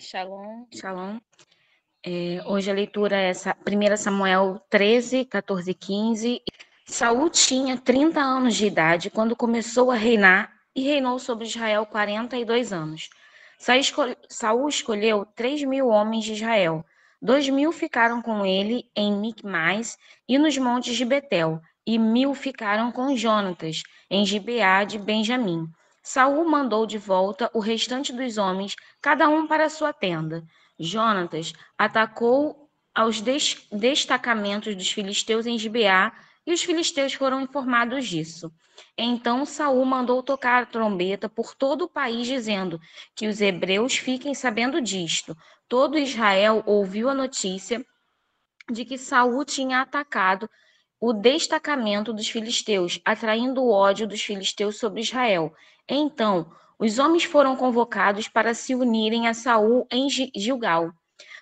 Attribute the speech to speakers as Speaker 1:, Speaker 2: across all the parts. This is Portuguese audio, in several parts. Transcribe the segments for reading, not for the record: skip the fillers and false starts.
Speaker 1: Shalom.
Speaker 2: Shalom. Hoje a leitura é 1 Samuel 13, 14 e 15. Saul tinha 30 anos de idade quando começou a reinar e reinou sobre Israel 42 anos. Saul escolheu 3.000 homens de Israel. 2.000 ficaram com ele em Micmais e nos montes de Betel, e 1.000 ficaram com Jonatas em Gibeá de Benjamim. Saul mandou de volta o restante dos homens, cada um para sua tenda. Jonatas atacou aos destacamentos dos filisteus em Gibeá, e os filisteus foram informados disso. Então Saul mandou tocar a trombeta por todo o país, dizendo que os hebreus fiquem sabendo disto. Todo Israel ouviu a notícia de que Saul tinha atacado o destacamento dos filisteus, atraindo o ódio dos filisteus sobre Israel. Então, os homens foram convocados para se unirem a Saul em Gilgal.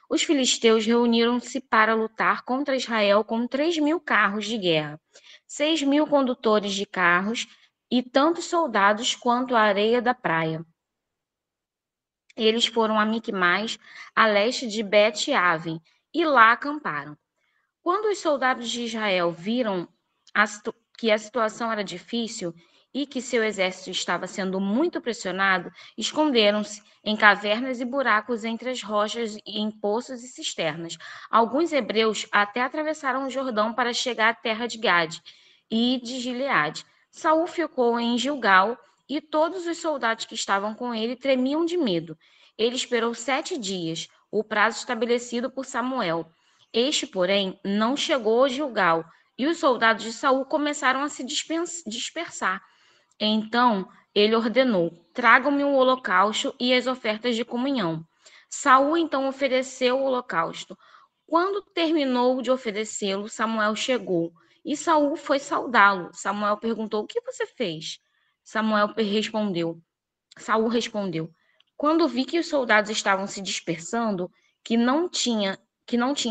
Speaker 2: Os filisteus reuniram-se para lutar contra Israel com 3.000 carros de guerra, 6.000 condutores de carros e tantos soldados quanto a areia da praia. Eles foram a Micmais, a leste de Bet-Aven, e lá acamparam. Quando os soldados de Israel viram que a situação era difícil e que seu exército estava sendo muito pressionado, esconderam-se em cavernas e buracos entre as rochas e em poços e cisternas. Alguns hebreus até atravessaram o Jordão para chegar à terra de Gade e de Gileade. Saul ficou em Gilgal e todos os soldados que estavam com ele tremiam de medo. Ele esperou 7 dias, o prazo estabelecido por Samuel. Este, porém, não chegou a Gilgal, e os soldados de Saul começaram a se dispersar. Então ele ordenou: tragam-me o holocausto e as ofertas de comunhão. Saul então ofereceu o holocausto. Quando terminou de oferecê-lo, Samuel chegou, e Saul foi saudá-lo. Samuel perguntou: o que você fez? Saul respondeu: quando vi que os soldados estavam se dispersando, que não tinha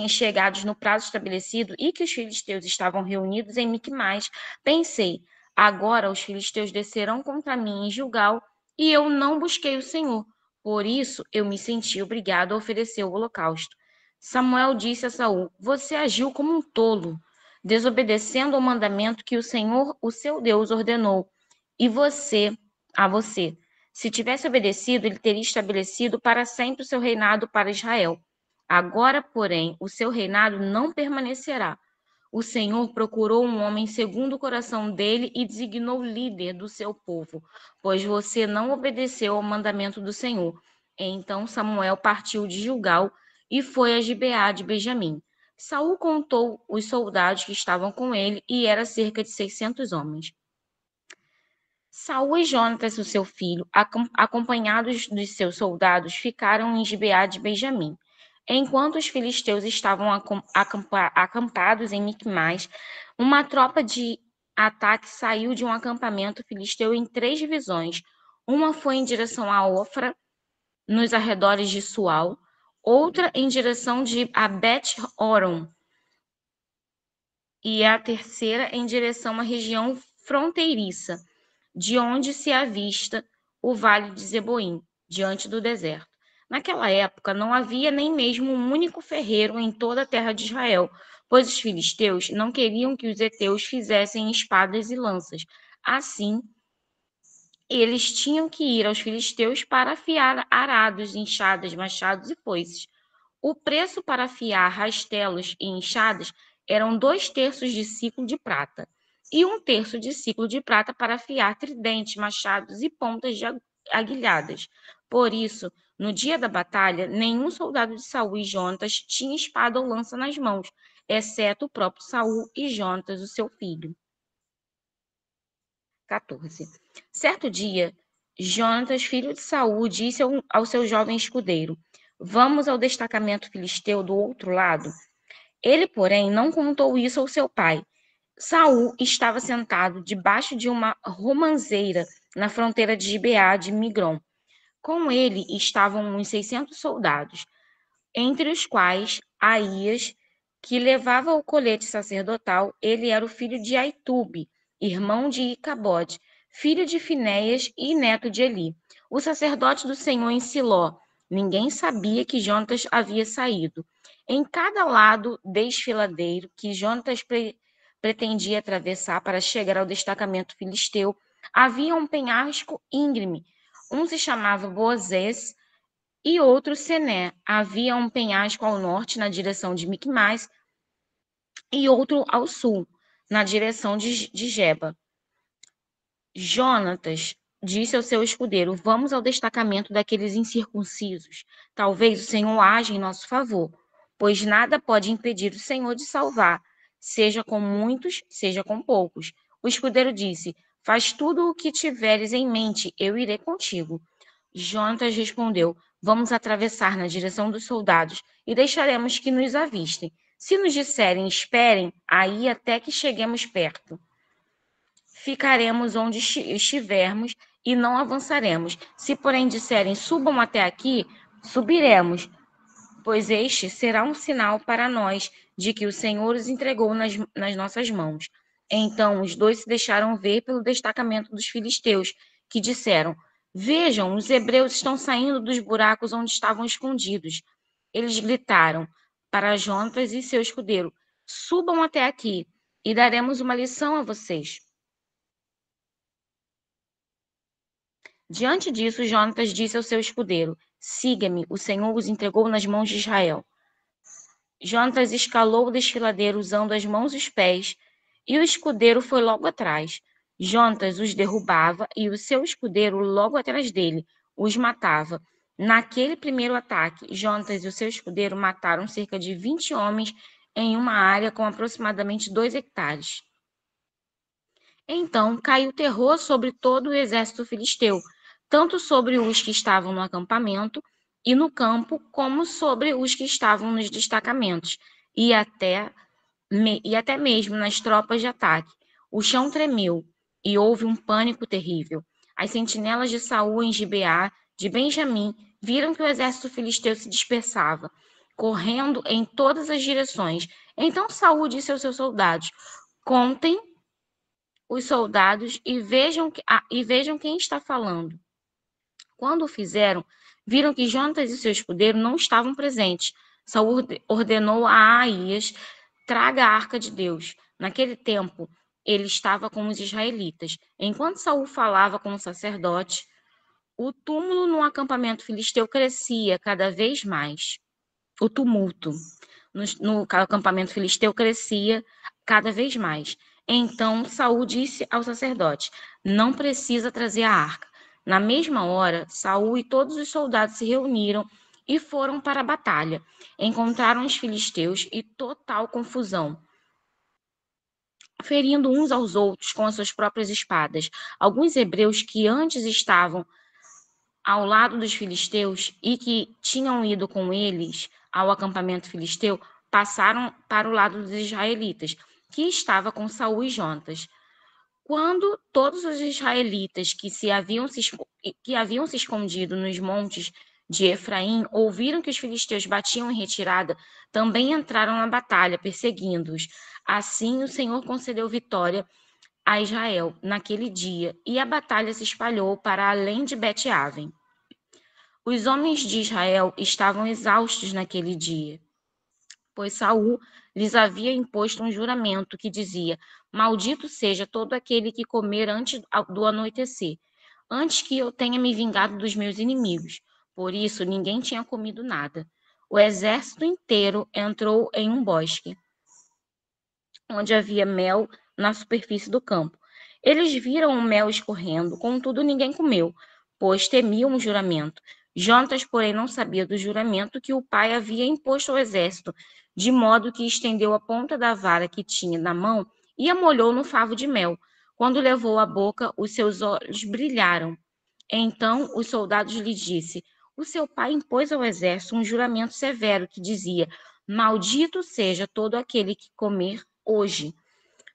Speaker 2: chegados no prazo estabelecido e que os filisteus estavam reunidos em Micmais, pensei: agora os filisteus descerão contra mim em Gilgal, e eu não busquei o Senhor. Por isso eu me senti obrigado a oferecer o holocausto. Samuel disse a Saul: você agiu como um tolo, desobedecendo ao mandamento que o Senhor, o seu Deus, ordenou. E a você, se tivesse obedecido, ele teria estabelecido para sempre o seu reinado para Israel. Agora, porém, o seu reinado não permanecerá. O Senhor procurou um homem segundo o coração dele e designou líder do seu povo, pois você não obedeceu ao mandamento do Senhor. Então Samuel partiu de Gilgal e foi a Gibeá de Benjamim. Saul contou os soldados que estavam com ele, e era cerca de 600 homens. Saul e Jonatas, o seu filho, acompanhados dos seus soldados, ficaram em Gibeá de Benjamim. Enquanto os filisteus estavam acampados em Micmais, uma tropa de ataque saiu de um acampamento filisteu em 3 divisões. Uma foi em direção a Ofra, nos arredores de Sual, outra em direção a Bet-Horon, e a terceira em direção à região fronteiriça, de onde se avista o vale de Zeboim, diante do deserto. Naquela época não havia nem mesmo um único ferreiro em toda a terra de Israel, pois os filisteus não queriam que os heteus fizessem espadas e lanças. Assim, eles tinham que ir aos filisteus para afiar arados, enxadas, machados e foices. O preço para afiar rastelos e enxadas eram 2/3 de ciclo de prata, e 1/3 de ciclo de prata para afiar tridentes, machados e pontas de aguilhadas. Por isso, no dia da batalha, nenhum soldado de Saul e Jonatas tinha espada ou lança nas mãos, exceto o próprio Saul e Jonatas, o seu filho. 14. Certo dia, Jonatas, filho de Saul, disse ao seu jovem escudeiro: vamos ao destacamento filisteu do outro lado. Ele, porém, não contou isso ao seu pai. Saul estava sentado debaixo de uma romanceira na fronteira de Gibeá de Migron. Com ele estavam uns 600 soldados, entre os quais Aías, que levava o colete sacerdotal. Ele era o filho de Aitube, irmão de Icabode, filho de Finéias e neto de Eli, o sacerdote do Senhor em Siló. Ninguém sabia que Jonatas havia saído. Em cada lado desfiladeiro que Jonatas pretendia atravessar para chegar ao destacamento filisteu, havia um penhasco íngreme. Um se chamava Bozez e outro Sené. Havia um penhasco ao norte, na direção de Micmais, e outro ao sul, na direção de Geba. Jonatas disse ao seu escudeiro: vamos ao destacamento daqueles incircuncisos. Talvez o Senhor haja em nosso favor, pois nada pode impedir o Senhor de salvar, seja com muitos, seja com poucos. O escudeiro disse: faz tudo o que tiveres em mente, eu irei contigo. Jonatas respondeu: vamos atravessar na direção dos soldados e deixaremos que nos avistem. Se nos disserem esperem aí até que cheguemos perto, ficaremos onde estivermos e não avançaremos. Se, porém, disserem subam até aqui, subiremos, pois este será um sinal para nós de que o Senhor os entregou nas nossas mãos. Então os dois se deixaram ver pelo destacamento dos filisteus, que disseram: vejam, os hebreus estão saindo dos buracos onde estavam escondidos. Eles gritaram para Jonatas e seu escudeiro: subam até aqui e daremos uma lição a vocês. Diante disso, Jonatas disse ao seu escudeiro: siga-me, o Senhor os entregou nas mãos de Israel. Jonatas escalou o desfiladeiro usando as mãos e os pés, e o escudeiro foi logo atrás. Jonatas os derrubava e o seu escudeiro logo atrás dele os matava. Naquele primeiro ataque, Jonatas e o seu escudeiro mataram cerca de 20 homens em uma área com aproximadamente 2 hectares. Então caiu terror sobre todo o exército filisteu, tanto sobre os que estavam no acampamento e no campo, como sobre os que estavam nos destacamentos, e até mesmo nas tropas de ataque. O chão tremeu, e houve um pânico terrível. As sentinelas de Saul em Gibeá, de Benjamim, viram que o exército filisteu se dispersava, correndo em todas as direções. Então Saul disse aos seus soldados: contem os soldados e vejam quem está falando. Quando o fizeram, viram que Jonatas e seu escudeiro não estavam presentes. Saul ordenou a Aías: traga a arca de Deus. Naquele tempo, ele estava com os israelitas. Enquanto Saul falava com o sacerdote, o túmulo no acampamento filisteu crescia cada vez mais. O tumulto no acampamento filisteu crescia cada vez mais. Então Saul disse ao sacerdote: não precisa trazer a arca. Na mesma hora, Saul e todos os soldados se reuniram e foram para a batalha. Encontraram os filisteus e total confusão, ferindo uns aos outros com as suas próprias espadas. Alguns hebreus que antes estavam ao lado dos filisteus e que tinham ido com eles ao acampamento filisteu, passaram para o lado dos israelitas, que estava com Saul e Jonatas. Quando todos os israelitas que haviam se escondido nos montes de Efraim ouviram que os filisteus batiam em retirada, também entraram na batalha, perseguindo-os. Assim o Senhor concedeu vitória a Israel naquele dia, e a batalha se espalhou para além de Bet-Aven. Os homens de Israel estavam exaustos naquele dia, pois Saul lhes havia imposto um juramento que dizia: maldito seja todo aquele que comer antes do anoitecer, antes que eu tenha me vingado dos meus inimigos. Por isso ninguém tinha comido nada. O exército inteiro entrou em um bosque, onde havia mel na superfície do campo. Eles viram o mel escorrendo, contudo ninguém comeu, pois temiam o juramento. Jonatas, porém, não sabia do juramento que o pai havia imposto ao exército, de modo que estendeu a ponta da vara que tinha na mão e a molhou no favo de mel. Quando levou à boca, os seus olhos brilharam. Então os soldados lhe disse: o seu pai impôs ao exército um juramento severo que dizia: maldito seja todo aquele que comer hoje.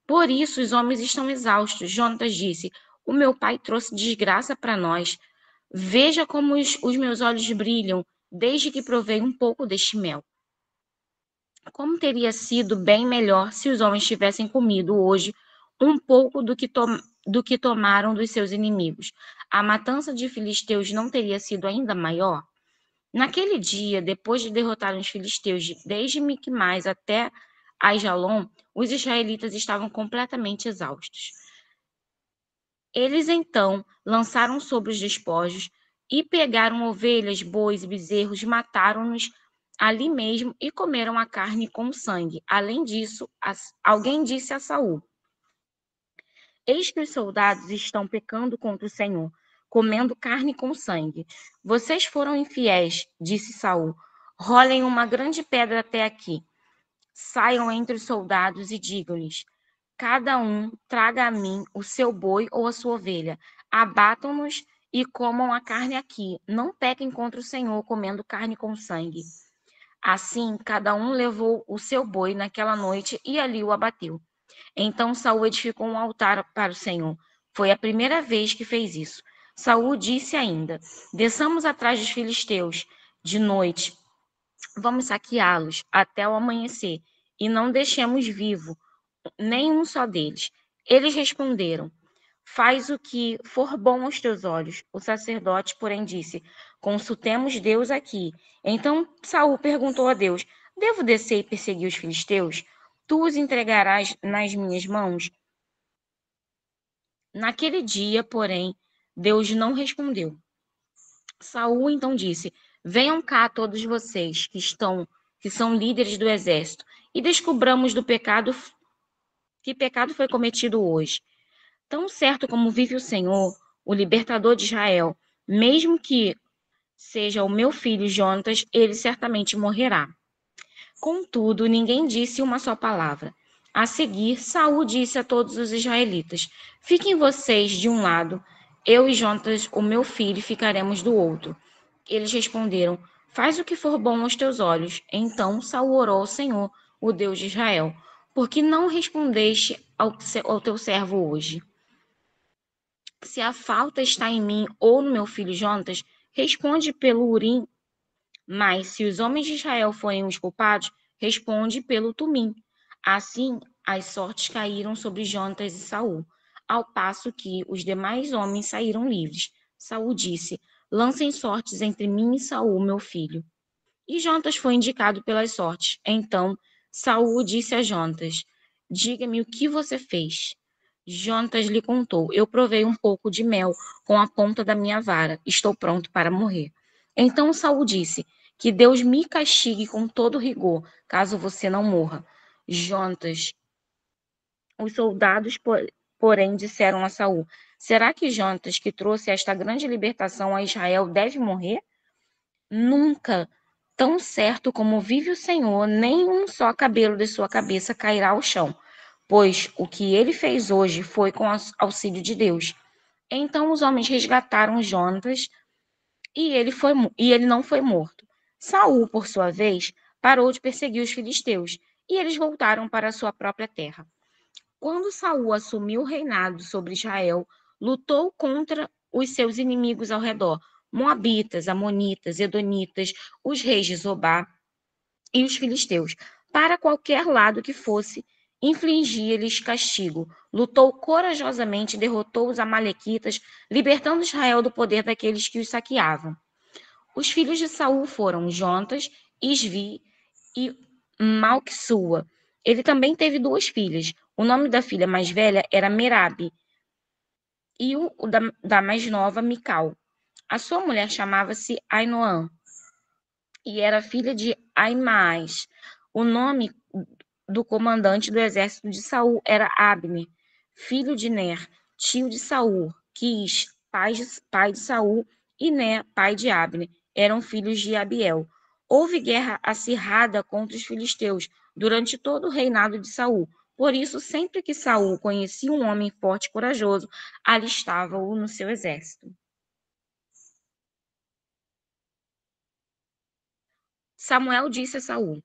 Speaker 2: Por isso os homens estão exaustos. Jonatas disse: o meu pai trouxe desgraça para nós. Veja como os meus olhos brilham, desde que provei um pouco deste mel. Como teria sido bem melhor se os homens tivessem comido hoje um pouco do que tomaram dos seus inimigos. A matança de filisteus não teria sido ainda maior? Naquele dia, depois de derrotarem os filisteus desde Miquimais até Aijalon, os israelitas estavam completamente exaustos. Eles então lançaram sobre os despojos e pegaram ovelhas, bois e bezerros, mataram-nos ali mesmo e comeram a carne com sangue. Além disso, alguém disse a Saul: Eis que os soldados estão pecando contra o Senhor, comendo carne com sangue. Vocês foram infiéis, disse Saul. Rolem uma grande pedra até aqui. Saiam entre os soldados e digam-lhes: cada um traga a mim o seu boi ou a sua ovelha. Abatam-nos e comam a carne aqui. Não pequem contra o Senhor comendo carne com sangue. Assim, cada um levou o seu boi naquela noite e ali o abateu. Então Saul edificou um altar para o Senhor. Foi a primeira vez que fez isso. Saul disse ainda: desçamos atrás dos filisteus de noite. Vamos saqueá-los até o amanhecer e não deixemos vivo nenhum só deles. Eles responderam: faz o que for bom aos teus olhos. O sacerdote, porém, disse: consultemos Deus aqui. Então Saul perguntou a Deus: devo descer e perseguir os filisteus? Tu os entregarás nas minhas mãos? Naquele dia, porém, Deus não respondeu. Saul então disse: venham cá todos vocês que são líderes do exército e descubramos do pecado que pecado foi cometido hoje. Tão certo como vive o Senhor, o libertador de Israel, mesmo que seja o meu filho Jonatas, ele certamente morrerá. Contudo, ninguém disse uma só palavra. A seguir, Saul disse a todos os israelitas: fiquem vocês de um lado, eu e Jonatas, o meu filho, ficaremos do outro. Eles responderam: faz o que for bom aos teus olhos. Então Saul orou ao Senhor, o Deus de Israel: por que não respondeste ao teu servo hoje? Se a falta está em mim ou no meu filho Jonatas, responde pelo Urim. Mas se os homens de Israel forem os culpados, responde pelo Tumim. Assim, as sortes caíram sobre Jonatas e Saul, ao passo que os demais homens saíram livres. Saul disse: lancem sortes entre mim e Saul, meu filho. E Jonatas foi indicado pelas sortes. Então Saul disse a Jonatas: diga-me o que você fez. Jonatas lhe contou: eu provei um pouco de mel com a ponta da minha vara. Estou pronto para morrer. Então Saul disse: que Deus me castigue com todo rigor, caso você não morra. Jonatas, os soldados, porém, disseram a Saul: será que Jonatas, que trouxe esta grande libertação a Israel, deve morrer? Nunca, tão certo como vive o Senhor, nem um só cabelo de sua cabeça cairá ao chão, pois o que ele fez hoje foi com auxílio de Deus. Então os homens resgataram Jonatas e ele não foi morto. Saul, por sua vez, parou de perseguir os filisteus e eles voltaram para a sua própria terra. Quando Saul assumiu o reinado sobre Israel, lutou contra os seus inimigos ao redor, Moabitas, Amonitas, Edonitas, os reis de Zobá e os filisteus. Para qualquer lado que fosse, infligia-lhes castigo. Lutou corajosamente e derrotou os amalequitas, libertando Israel do poder daqueles que os saqueavam. Os filhos de Saul foram Jontas, Isvi e Malquissua. Ele também teve duas filhas. O nome da filha mais velha era Merabi e da mais nova, Mical. A sua mulher chamava-se Ainoã e era filha de Aimaas. O nome do comandante do exército de Saul era Abner, filho de Ner, tio de Saul. Quis, pai de Saul, e Ner, pai de Abner, eram filhos de Abiel. Houve guerra acirrada contra os filisteus durante todo o reinado de Saul. Por isso, sempre que Saul conhecia um homem forte e corajoso, alistava-o no seu exército. Samuel disse a Saul: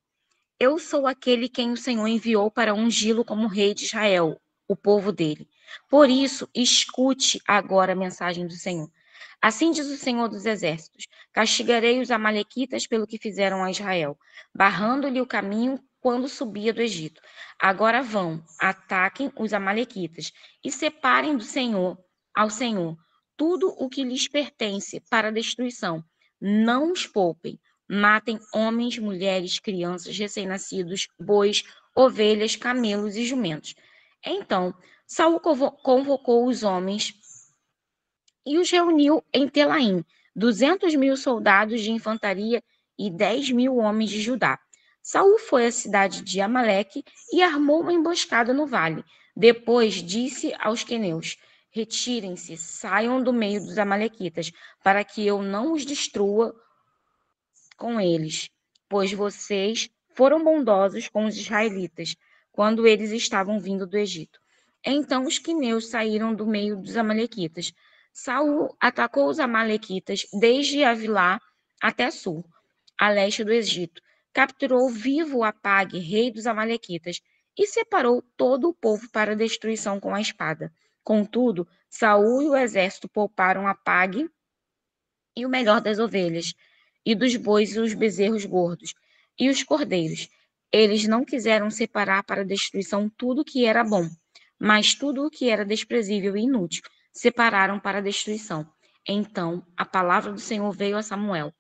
Speaker 2: eu sou aquele quem o Senhor enviou para ungí-lo como rei de Israel, o povo dele. Por isso, escute agora a mensagem do Senhor. Assim diz o Senhor dos Exércitos: castigarei os amalequitas pelo que fizeram a Israel, barrando-lhe o caminho quando subia do Egito. Agora vão, ataquem os amalequitas e separem do Senhor ao Senhor tudo o que lhes pertence para a destruição. não os poupem. Matem homens, mulheres, crianças, recém-nascidos, bois, ovelhas, camelos e jumentos. Então, Saul convocou os homens e os reuniu em Telaim, 200.000 soldados de infantaria e 10.000 homens de Judá. Saul foi à cidade de Amaleque e armou uma emboscada no vale. Depois disse aos queneus: retirem-se, saiam do meio dos amalequitas, para que eu não os destrua com eles, pois vocês foram bondosos com os israelitas quando eles estavam vindo do Egito. Então os queneus saíram do meio dos amalequitas. Saul atacou os amalequitas desde Avilá até Sul, a leste do Egito. Capturou vivo Apag, rei dos amalequitas, e separou todo o povo para destruição com a espada. Contudo, Saul e o exército pouparam Apag e o melhor das ovelhas, e dos bois e os bezerros gordos, e os cordeiros. Eles não quiseram separar para destruição tudo o que era bom, mas tudo o que era desprezível e inútil separaram para destruição. Então a palavra do Senhor veio a Samuel: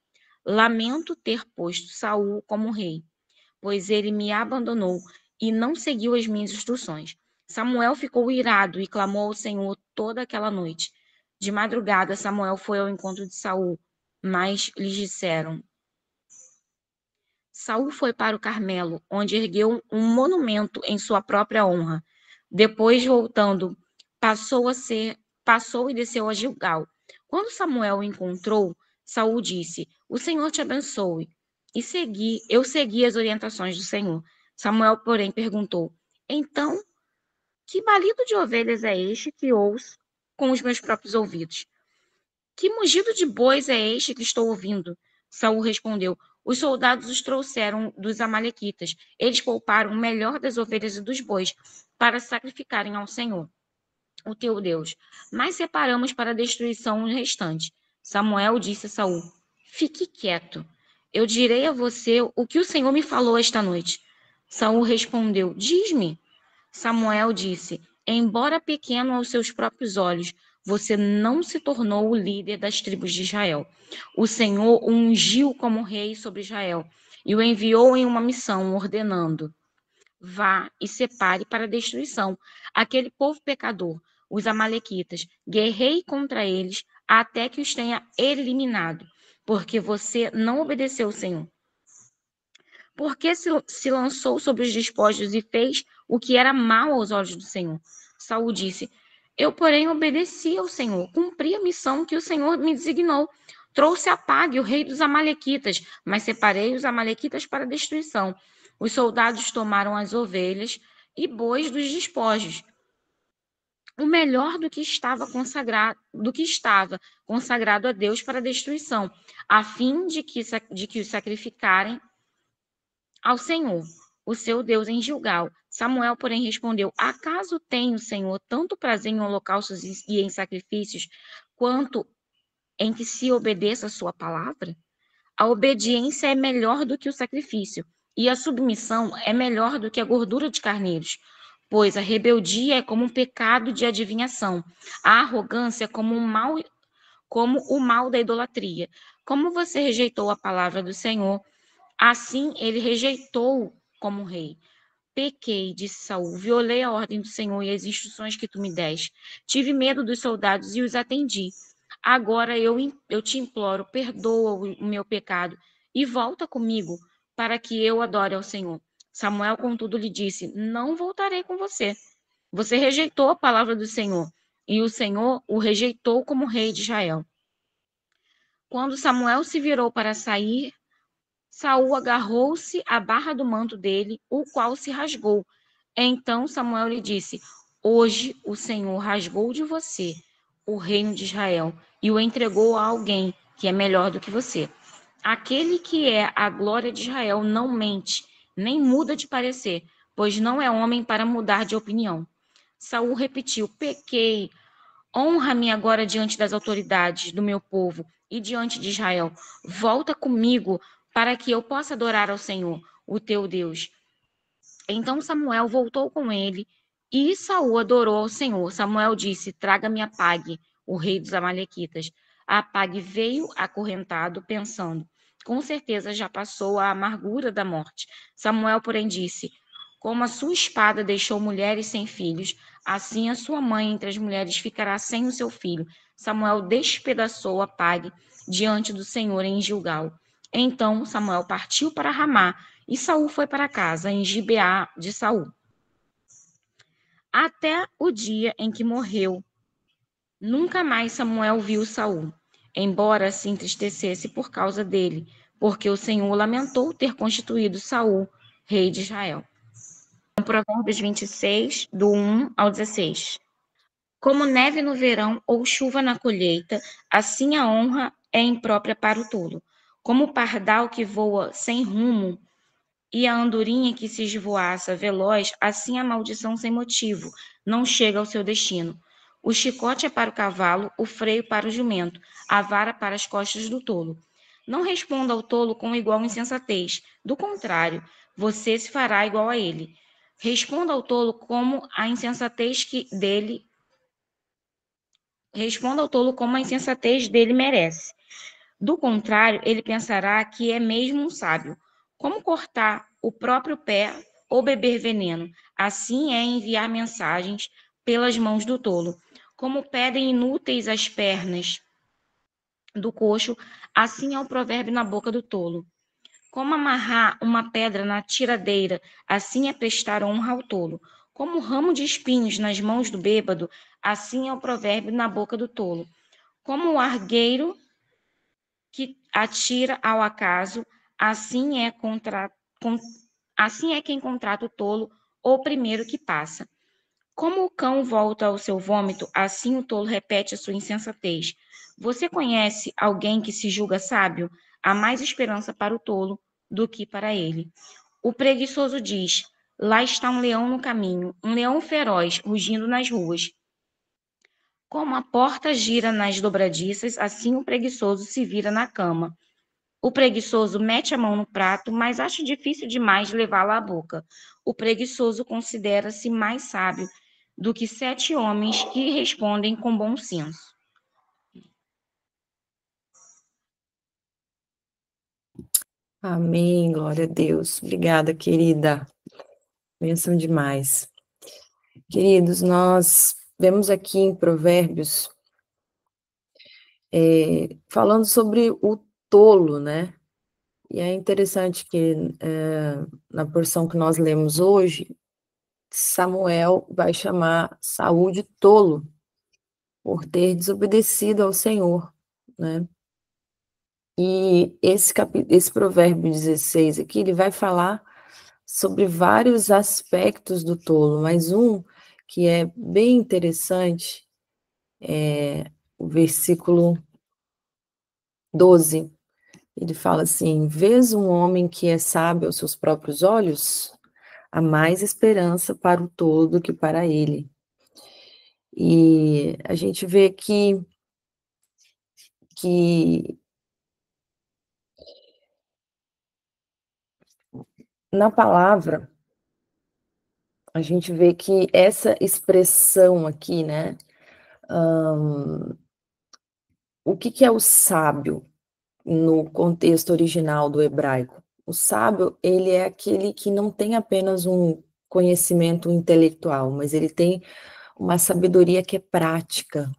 Speaker 2: lamento ter posto Saul como rei, pois ele me abandonou e não seguiu as minhas instruções. Samuel ficou irado e clamou ao Senhor toda aquela noite. De madrugada, Samuel foi ao encontro de Saul, mas lhes disseram: Saul foi para o Carmelo, onde ergueu um monumento em sua própria honra. Depois, voltando, passou e desceu a Gilgal. Quando Samuel o encontrou, Saul disse: o Senhor te abençoe. Eu segui as orientações do Senhor. Samuel, porém, perguntou: então, que balido de ovelhas é este que ouço com os meus próprios ouvidos? Que mugido de bois é este que estou ouvindo? Saul respondeu: os soldados os trouxeram dos amalequitas. Eles pouparam o melhor das ovelhas e dos bois para sacrificarem ao Senhor, o teu Deus. Mas separamos para a destruição o restante. Samuel disse a Saul: fique quieto. Eu direi a você o que o Senhor me falou esta noite. Saul respondeu: diz-me. Samuel disse: embora pequeno aos seus próprios olhos, você não se tornou o líder das tribos de Israel. O Senhor o ungiu como rei sobre Israel e o enviou em uma missão, ordenando: vá e separe para destruição aquele povo pecador, os amalequitas. Guerrei contra eles até que os tenha eliminado, porque você não obedeceu ao Senhor. Porque se lançou sobre os despojos e fez o que era mal aos olhos do Senhor. Saul disse: eu, porém, obedeci ao Senhor, cumpri a missão que o Senhor me designou. Trouxe Apag, o rei dos amalequitas, mas separei os amalequitas para destruição. Os soldados tomaram as ovelhas e bois dos despojos, o melhor do que estava consagrado a Deus para destruição, a fim de que os sacrificarem ao Senhor, o seu Deus, em Gilgal. Samuel, porém, respondeu: acaso tem o Senhor tanto prazer em holocaustos e em sacrifícios, quanto em que se obedeça a sua palavra? A obediência é melhor do que o sacrifício, e a submissão é melhor do que a gordura de carneiros. Pois a rebeldia é como um pecado de adivinhação, a arrogância é como o mal da idolatria. Como você rejeitou a palavra do Senhor, assim ele rejeitou como rei. Pequei, disse Saul, violei a ordem do Senhor e as instruções que tu me deste. Tive medo dos soldados e os atendi. Agora eu te imploro, perdoa o meu pecado e volta comigo para que eu adore ao Senhor. Samuel, contudo, lhe disse: não voltarei com você. Você rejeitou a palavra do Senhor e o Senhor o rejeitou como rei de Israel. Quando Samuel se virou para sair, Saul agarrou-se à barra do manto dele, o qual se rasgou. Então Samuel lhe disse: hoje o Senhor rasgou de você o reino de Israel e o entregou a alguém que é melhor do que você. Aquele que é a glória de Israel não mente, nem muda de parecer, pois não é homem para mudar de opinião. Saul repetiu: pequei. Honra-me agora diante das autoridades do meu povo e diante de Israel. Volta comigo para que eu possa adorar ao Senhor, o teu Deus. Então Samuel voltou com ele e Saul adorou ao Senhor. Samuel disse: traga-me Apag, o rei dos amalequitas. Apag veio acorrentado, pensando: com certeza já passou a amargura da morte. Samuel, porém, disse: como a sua espada deixou mulheres sem filhos, assim a sua mãe entre as mulheres ficará sem o seu filho. Samuel despedaçou Apag diante do Senhor em Gilgal. Então Samuel partiu para Ramá, e Saul foi para casa em Gibeá de Saul. Até o dia em que morreu, nunca mais Samuel viu Saul, embora se entristecesse por causa dele, porque o Senhor lamentou ter constituído Saul rei de Israel. Provérbios 26, do 1 ao 16. Como neve no verão ou chuva na colheita, assim a honra é imprópria para o tolo. Como o pardal que voa sem rumo e a andorinha que se esvoaça veloz, assim a maldição sem motivo não chega ao seu destino. O chicote é para o cavalo, o freio para o jumento, a vara para as costas do tolo. Não responda ao tolo com igual insensatez, do contrário, você se fará igual a ele. Responda ao tolo como a insensatez dele merece. Do contrário, ele pensará que é mesmo um sábio. Como cortar o próprio pé ou beber veneno? Assim é enviar mensagens pelas mãos do tolo. Como pedem inúteis as pernas do coxo, assim é o provérbio na boca do tolo. Como amarrar uma pedra na tiradeira, assim é prestar honra ao tolo. Como o ramo de espinhos nas mãos do bêbado, assim é o provérbio na boca do tolo. Como o argueiro que atira ao acaso, assim é, assim é quem contrata o tolo, ou primeiro que passa. Como o cão volta ao seu vômito, assim o tolo repete a sua insensatez. Você conhece alguém que se julga sábio? Há mais esperança para o tolo do que para ele. O preguiçoso diz: lá está um leão no caminho, um leão feroz rugindo nas ruas. Como a porta gira nas dobradiças, assim o preguiçoso se vira na cama. O preguiçoso mete a mão no prato, mas acha difícil demais levá-la à boca. O preguiçoso considera-se mais sábio do que 7 homens que respondem com bom senso.
Speaker 1: Amém, glória a Deus. Obrigada, querida. Bênção demais. Queridos, nós vemos aqui em Provérbios falando sobre o tolo, né? E é interessante que na porção que nós lemos hoje, Samuel vai chamar Saul de tolo por ter desobedecido ao Senhor, né? E esse provérbio 16 aqui, ele vai falar sobre vários aspectos do tolo, mas um que é bem interessante é o versículo 12. Ele fala assim: vês um homem que é sábio aos seus próprios olhos? Há mais esperança para o tolo do que para ele. E a gente vê aqui que na palavra, a gente vê que essa expressão aqui, né? O que é o sábio no contexto original do hebraico? O sábio, ele é aquele que não tem apenas um conhecimento intelectual, mas ele tem uma sabedoria que é prática,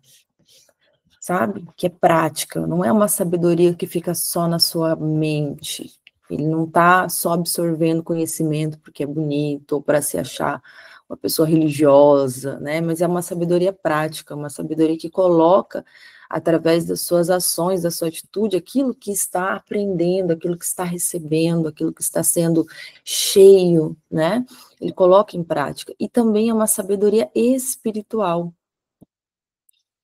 Speaker 1: sabe? Que é prática, não é uma sabedoria que fica só na sua mente. Ele não está só absorvendo conhecimento porque é bonito ou para se achar uma pessoa religiosa, né? Mas é uma sabedoria prática, uma sabedoria que coloca através das suas ações, da sua atitude, aquilo que está aprendendo, aquilo que está recebendo, aquilo que está sendo cheio, né? Ele coloca em prática. E também é uma sabedoria espiritual.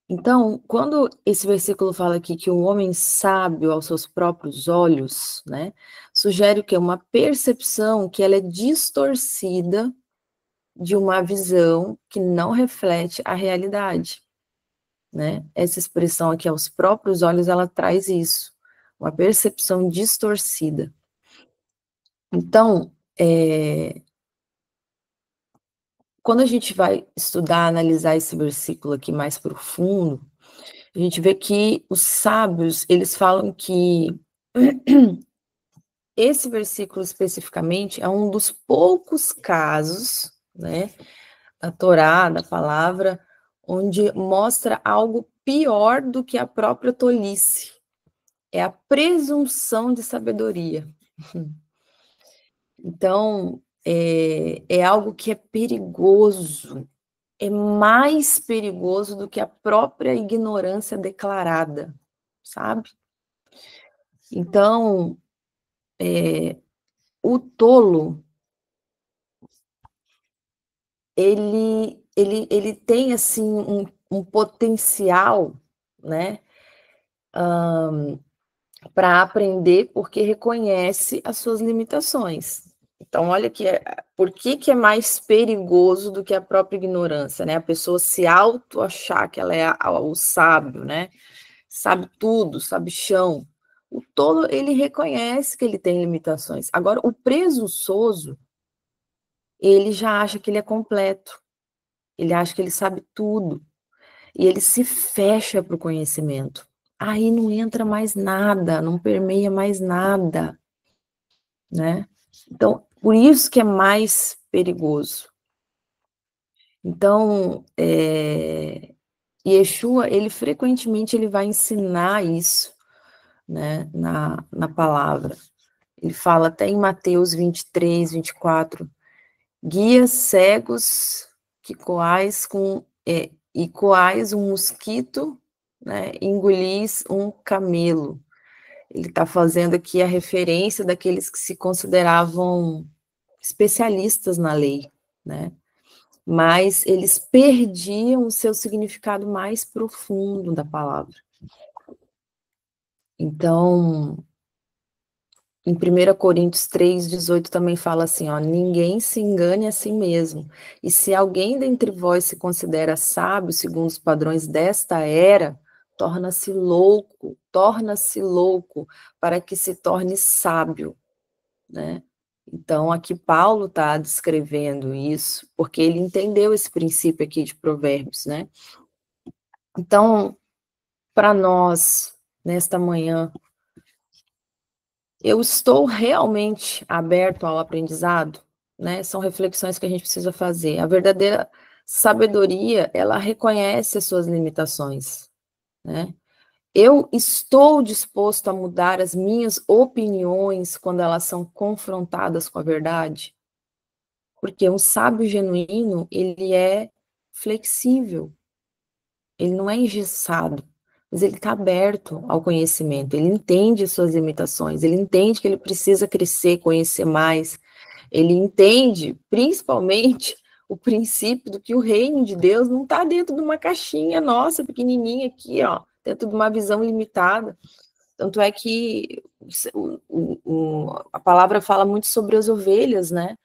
Speaker 1: Então, quando esse versículo fala aqui que o homem sábio aos seus próprios olhos, né, sugere que é uma percepção que ela é distorcida de uma visão que não reflete a realidade, né? Essa expressão aqui aos próprios olhos, ela traz isso, uma percepção distorcida. Então, quando a gente vai estudar, analisar esse versículo aqui mais profundo, A gente vê que os sábios, eles falam que esse versículo especificamente é um dos poucos casos, né, da Torá, da palavra, onde mostra algo pior do que a própria tolice. É a presunção de sabedoria. Então, é algo que é perigoso, é mais perigoso do que a própria ignorância declarada, sabe? Então, o tolo, ele tem, assim, um potencial, né, para aprender, porque reconhece as suas limitações. Então, olha que por que é mais perigoso do que a própria ignorância, né? A pessoa se auto-achar que ela é o sábio, né? Sabe tudo, sabe chão. O tolo, ele reconhece que ele tem limitações. Agora, o presunçoso, ele já acha que ele é completo. Ele acha que ele sabe tudo. E ele se fecha para o conhecimento. Aí não entra mais nada, não permeia mais nada, né? Então, por isso que é mais perigoso. Então, Yeshua, ele frequentemente ele vai ensinar isso, né, na palavra. Ele fala até em Mateus 23, 24, guias cegos que coais e coais um mosquito, né, engolis um camelo. Ele está fazendo aqui a referência daqueles que se consideravam especialistas na lei, né? Mas eles perdiam o seu significado mais profundo da palavra. Então, em 1 Coríntios 3,18 também fala assim, ó, ninguém se engane a si mesmo, e se alguém dentre vós se considera sábio segundo os padrões desta era, torna-se louco, para que se torne sábio, né? Então, aqui Paulo está descrevendo isso, porque ele entendeu esse princípio aqui de Provérbios, né? Então, para nós, nesta manhã, eu estou realmente aberto ao aprendizado, né? São reflexões que a gente precisa fazer. A verdadeira sabedoria, ela reconhece as suas limitações, né? Eu estou disposto a mudar as minhas opiniões quando elas são confrontadas com a verdade? Porque um sábio genuíno, ele é flexível, ele não é engessado, mas ele está aberto ao conhecimento, ele entende suas limitações, ele entende que ele precisa crescer, conhecer mais, ele entende, principalmente, o princípio do que o reino de Deus não está dentro de uma caixinha nossa, pequenininha aqui, ó, dentro de uma visão limitada. Tanto é que a palavra fala muito sobre as ovelhas, né?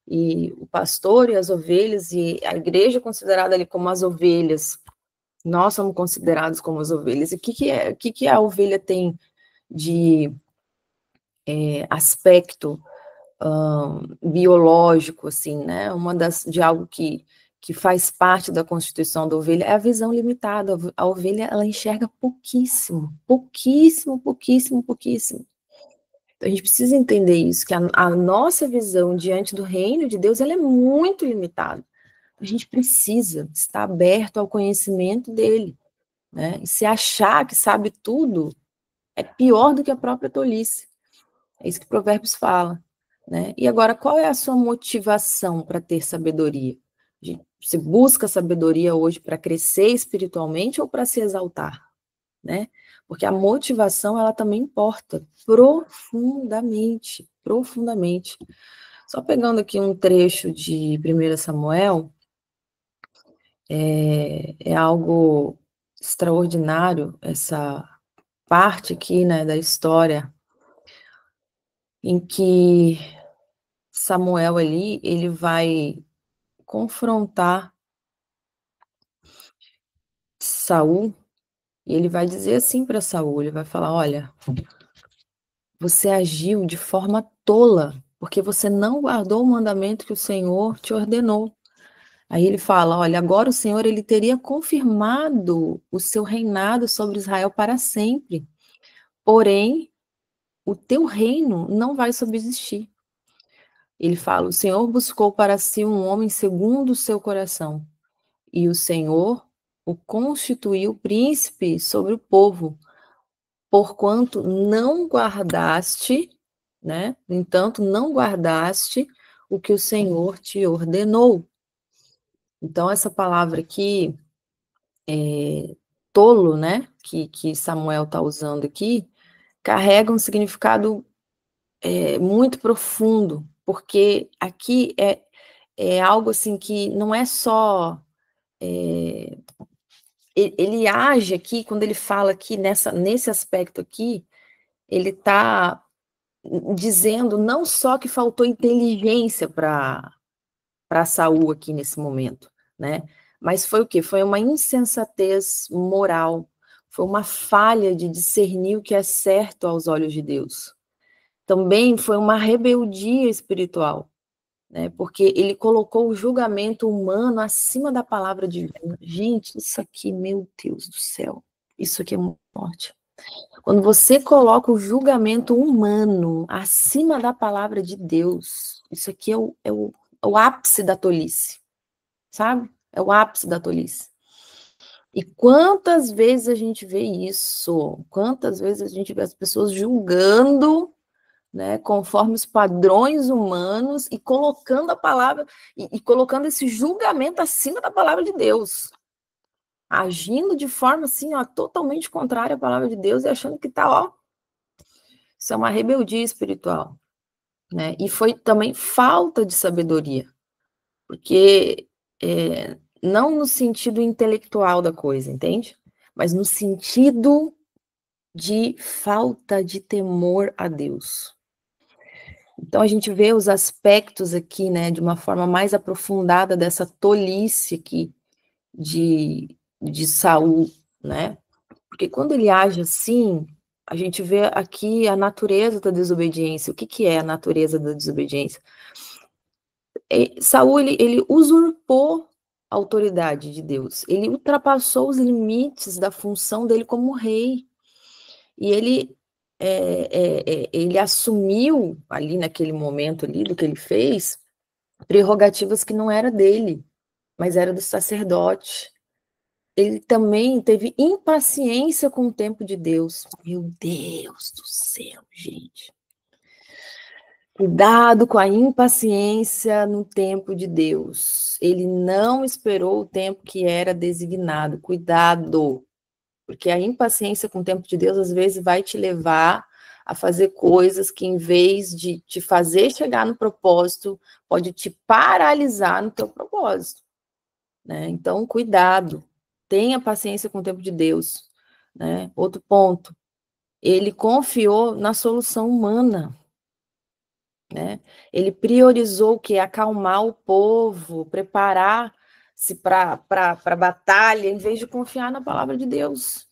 Speaker 1: E o pastor e as ovelhas, e a igreja é considerada ali como as ovelhas, nós somos considerados como as ovelhas. E o que a ovelha tem de aspecto biológico, assim, né? De algo que faz parte da constituição da ovelha é a visão limitada. A ovelha, ela enxerga pouquíssimo, pouquíssimo, pouquíssimo, pouquíssimo. Então, a gente precisa entender isso, que a nossa visão diante do reino de Deus, ela é muito limitada. A gente precisa estar aberto ao conhecimento dele, né? E se achar que sabe tudo, é pior do que a própria tolice. É isso que Provérbios fala, né? E agora, qual é a sua motivação para ter sabedoria? Você busca sabedoria hoje para crescer espiritualmente ou para se exaltar, né? Porque a motivação, ela também importa profundamente, profundamente. Só pegando aqui um trecho de 1 Samuel, é algo extraordinário essa parte aqui, né, da história, em que Samuel ali, ele vai confrontar Saul, e ele vai dizer assim para Saul, ele vai falar, olha, você agiu de forma tola, porque você não guardou o mandamento que o Senhor te ordenou. Aí ele fala, olha, agora o Senhor, ele teria confirmado o seu reinado sobre Israel para sempre. Porém, o teu reino não vai subsistir. Ele fala, o Senhor buscou para si um homem segundo o seu coração, e o Senhor o constituiu príncipe sobre o povo, porquanto não guardaste, né? No entanto, não guardaste o que o Senhor te ordenou. Então, essa palavra aqui, tolo, né? Que Samuel está usando aqui, carrega um significado muito profundo, porque aqui é algo assim que não é só. Ele age aqui, quando ele fala aqui nesse aspecto aqui, ele está dizendo não só que faltou inteligência para Saul aqui nesse momento, né? Mas foi o quê? Foi uma insensatez moral, foi uma falha de discernir o que é certo aos olhos de Deus. Também foi uma rebeldia espiritual, né? Porque ele colocou o julgamento humano acima da palavra divina. Gente, isso aqui, meu Deus do céu, isso aqui é morte. Quando você coloca o julgamento humano acima da palavra de Deus, isso aqui é o ápice da tolice, sabe? É o ápice da tolice. E quantas vezes a gente vê isso? Quantas vezes a gente vê as pessoas julgando, né, conforme os padrões humanos e colocando a palavra, e colocando esse julgamento acima da palavra de Deus, agindo de forma assim, ó, totalmente contrária à palavra de Deus e achando que tá, ó, isso é uma rebeldia espiritual, né? E foi também falta de sabedoria, porque não no sentido intelectual da coisa, entende? Mas no sentido de falta de temor a Deus. Então a gente vê os aspectos aqui, né, de uma forma mais aprofundada dessa tolice aqui de Saul, né? Porque quando ele age assim, a gente vê aqui a natureza da desobediência. O que é a natureza da desobediência? Saul, ele usurpou a autoridade de Deus. Ele ultrapassou os limites da função dele como rei. E ele assumiu ali naquele momento ali do que ele fez prerrogativas que não era dele, mas era do sacerdote. Ele também teve impaciência com o tempo de Deus. Meu Deus do céu, gente. Cuidado com a impaciência no tempo de Deus. Ele não esperou o tempo que era designado. Cuidado, porque a impaciência com o tempo de Deus às vezes vai te levar a fazer coisas que, em vez de te fazer chegar no propósito, pode te paralisar no teu propósito, né? Então, cuidado. Tenha paciência com o tempo de Deus, né? Outro ponto, ele confiou na solução humana, né? Ele priorizou o que? Acalmar o povo, preparar-se para a batalha, em vez de confiar na palavra de Deus.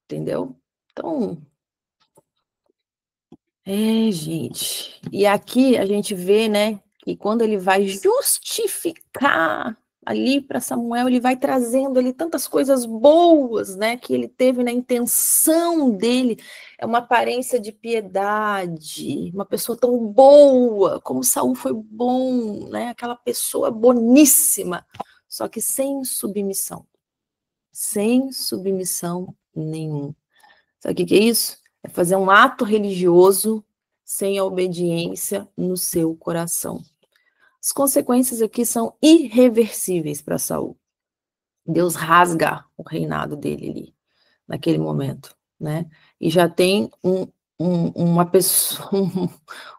Speaker 1: Entendeu? Então, gente. E aqui a gente vê, né, que quando ele vai justificar ali para Samuel, ele vai trazendo ali tantas coisas boas, né, que ele teve na intenção dele, é uma aparência de piedade, uma pessoa tão boa, como Saul foi bom, né, aquela pessoa boníssima, só que sem submissão nenhuma. Sabe o que é isso? É fazer um ato religioso sem a obediência no seu coração. As consequências aqui são irreversíveis para Saul. Deus rasga o reinado dele ali, naquele momento, né? E já tem uma pessoa,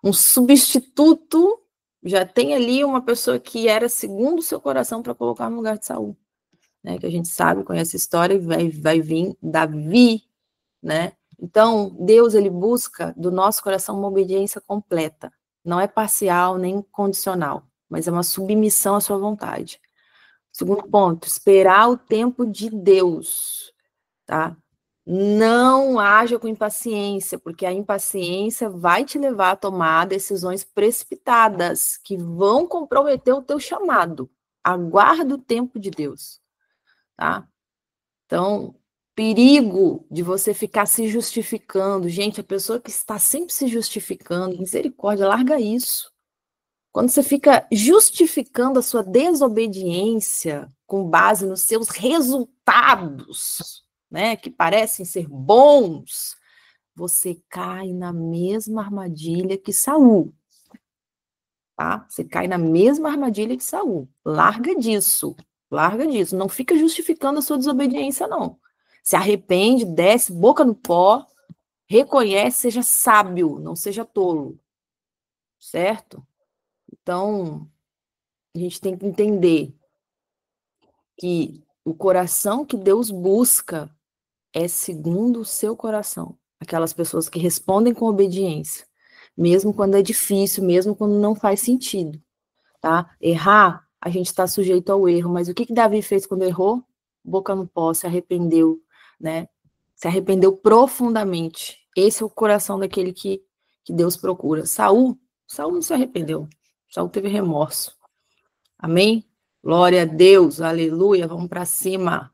Speaker 1: um substituto, já tem ali uma pessoa que era segundo o seu coração para colocar no lugar de Saul, né? Que a gente sabe, conhece a história, e vai vir Davi, né? Então, Deus, ele busca do nosso coração uma obediência completa. Não é parcial, nem condicional, mas é uma submissão à sua vontade. Segundo ponto, esperar o tempo de Deus, tá? Não haja com impaciência, porque a impaciência vai te levar a tomar decisões precipitadas, que vão comprometer o teu chamado. Aguarda o tempo de Deus, tá? Então, perigo de você ficar se justificando. Gente, a pessoa que está sempre se justificando, misericórdia, larga isso. Quando você fica justificando a sua desobediência com base nos seus resultados, né, que parecem ser bons, você cai na mesma armadilha que Saul, tá? Você cai na mesma armadilha que Saul. Larga disso, larga disso. Não fica justificando a sua desobediência, não. Se arrepende, desce, boca no pó, reconhece, seja sábio, não seja tolo, certo? Então, a gente tem que entender que o coração que Deus busca é segundo o seu coração. Aquelas pessoas que respondem com obediência, mesmo quando é difícil, mesmo quando não faz sentido, tá? Errar, a gente está sujeito ao erro, mas o que Davi fez quando errou? Boca no pó, se arrependeu, né? Se arrependeu profundamente. Esse é o coração daquele que Deus procura. Saul não se arrependeu. Saul teve remorso. Amém? Glória a Deus, aleluia, vamos para cima.